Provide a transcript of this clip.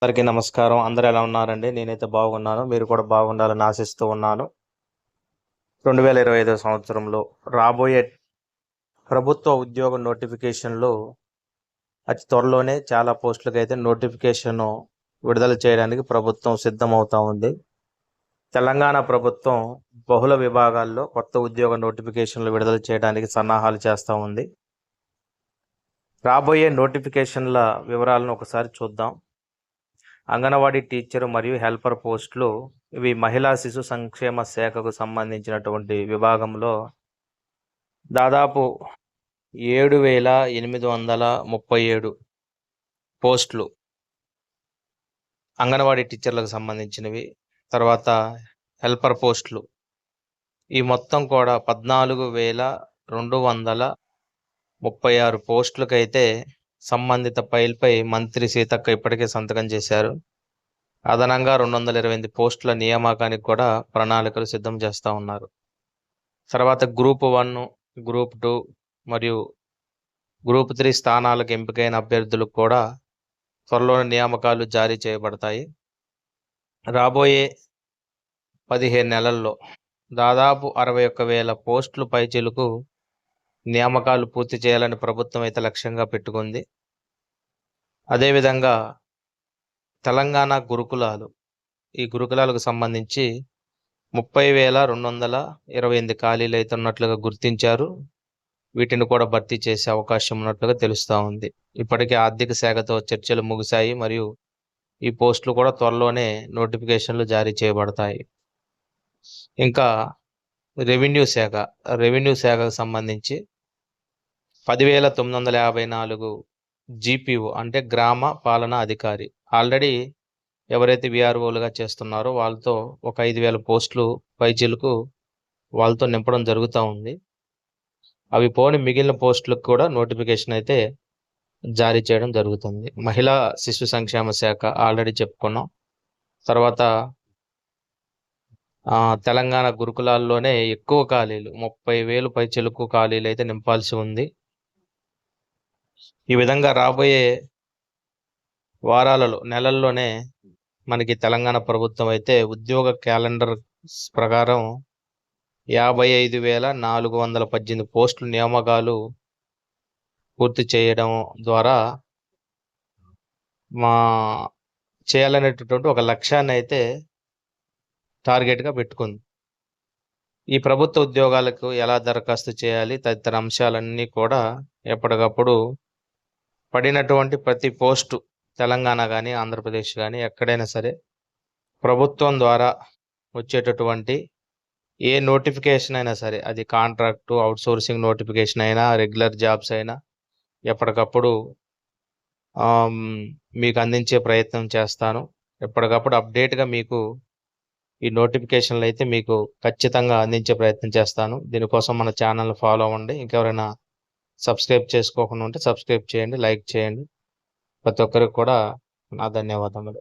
అందరికీ నమస్కారం. అందరూ ఎలా ఉన్నారండి? నేనైతే బాగున్నాను. మీరు కూడా బాగుండాలని ఆశిస్తూ ఉన్నాను. 2025 సంవత్సరంలో రాబోయే ప్రభుత్వ ఉద్యోగ నోటిఫికేషన్లు అతి త్వరలోనే చాలా పోస్టులకైతే నోటిఫికేషన్ విడుదల చేయడానికి ప్రభుత్వం సిద్ధమవుతా ఉంది. తెలంగాణ ప్రభుత్వం బహుళ విభాగాల్లో కొత్త ఉద్యోగ నోటిఫికేషన్లు విడుదల చేయడానికి సన్నాహాలు చేస్తూ ఉంది. రాబోయే నోటిఫికేషన్ల వివరాలను ఒకసారి చూద్దాం. అంగన్వాడీ టీచర్ మరియు హెల్పర్ పోస్టులు ఇవి మహిళా శిశు సంక్షేమ శాఖకు సంబంధించినటువంటి విభాగంలో దాదాపు 7,837 పోస్టులు అంగన్వాడీ టీచర్లకు సంబంధించినవి. తర్వాత హెల్పర్ పోస్టులు ఈ మొత్తం కూడా 14,236 పోస్టులకైతే సంబంధిత ఫైల్పై మంత్రి సీతక్క ఇప్పటికే సంతకం చేశారు. అదనంగా 228 పోస్టుల నియామకానికి కూడా ప్రణాళికలు సిద్ధం చేస్తూ ఉన్నారు. తర్వాత గ్రూప్ 1, గ్రూప్ 2 మరియు గ్రూప్ 3 స్థానాలకు ఎంపికైన అభ్యర్థులకు కూడా త్వరలోనే నియామకాలు జారీ చేయబడతాయి. రాబోయే 15 నెలల్లో దాదాపు 61,000 పోస్టులు పైచిలుకు నియామకాలు పూర్తి చేయాలని ప్రభుత్వం అయితే లక్ష్యంగా పెట్టుకుంది. అదేవిధంగా తెలంగాణ గురుకులాలు ఈ గురుకులాలకు సంబంధించి 30,228 ఖాళీలు అయితే ఉన్నట్లుగా గుర్తించారు. వీటిని కూడా భర్తీ చేసే అవకాశం ఉన్నట్లుగా తెలుస్తూ ఉంది. ఇప్పటికే ఆర్థిక శాఖతో చర్చలు ముగిశాయి మరియు ఈ పోస్టులు కూడా త్వరలోనే నోటిఫికేషన్లు జారీ చేయబడతాయి. ఇంకా రెవెన్యూ శాఖకు సంబంధించి 10,954 జీపీఓ అంటే గ్రామ పాలనా అధికారి ఆల్రెడీ ఎవరైతే విఆర్ఓలుగా చేస్తున్నారో వాళ్ళతో ఒక 5,000 పోస్టులు పైచిలకు వాళ్ళతో నింపడం జరుగుతూ ఉంది. అవి పోని మిగిలిన పోస్టులకు కూడా నోటిఫికేషన్ అయితే జారీ చేయడం జరుగుతుంది. మహిళా శిశు సంక్షేమ శాఖ ఆల్రెడీ చెప్పుకున్నాం. తర్వాత తెలంగాణ గురుకులాల్లోనే ఎక్కువ ఖాళీలు 30,000 పైచిలకు ఖాళీలు అయితే నింపాల్సి ఉంది. ఈ విధంగా రాబోయే వారాలలో నెలల్లోనే మనకి తెలంగాణ ప్రభుత్వం అయితే ఉద్యోగ క్యాలెండర్ ప్రకారం 55,418 పోస్టులు నియామకాలు పూర్తి చేయడం ద్వారా చేయాలనేటటువంటి ఒక లక్ష్యాన్ని అయితే టార్గెట్గా పెట్టుకుంది. ఈ ప్రభుత్వ ఉద్యోగాలకు ఎలా దరఖాస్తు చేయాలి తదితర అంశాలన్నీ కూడా ఎప్పటికప్పుడు పడినటువంటి ప్రతి పోస్టు తెలంగాణ కానీ ఆంధ్రప్రదేశ్ కానీ ఎక్కడైనా సరే ప్రభుత్వం ద్వారా వచ్చేటటువంటి ఏ నోటిఫికేషన్ అయినా సరే అది కాంట్రాక్టు, అవుట్సోర్సింగ్ నోటిఫికేషన్ అయినా, రెగ్యులర్ జాబ్స్ అయినా ఎప్పటికప్పుడు మీకు అందించే ప్రయత్నం చేస్తాను. ఎప్పటికప్పుడు అప్డేట్గా మీకు ఈ నోటిఫికేషన్లు అయితే మీకు ఖచ్చితంగా అందించే ప్రయత్నం చేస్తాను. దీనికోసం మన ఛానల్ని ఫాలో అవ్వండి. ఇంకెవరైనా సబ్స్క్రైబ్ చేసుకోకుండా ఉంటే సబ్స్క్రైబ్ చేయండి, లైక్ చేయండి. ప్రతి ఒక్కరికి కూడా నా ధన్యవాదములు.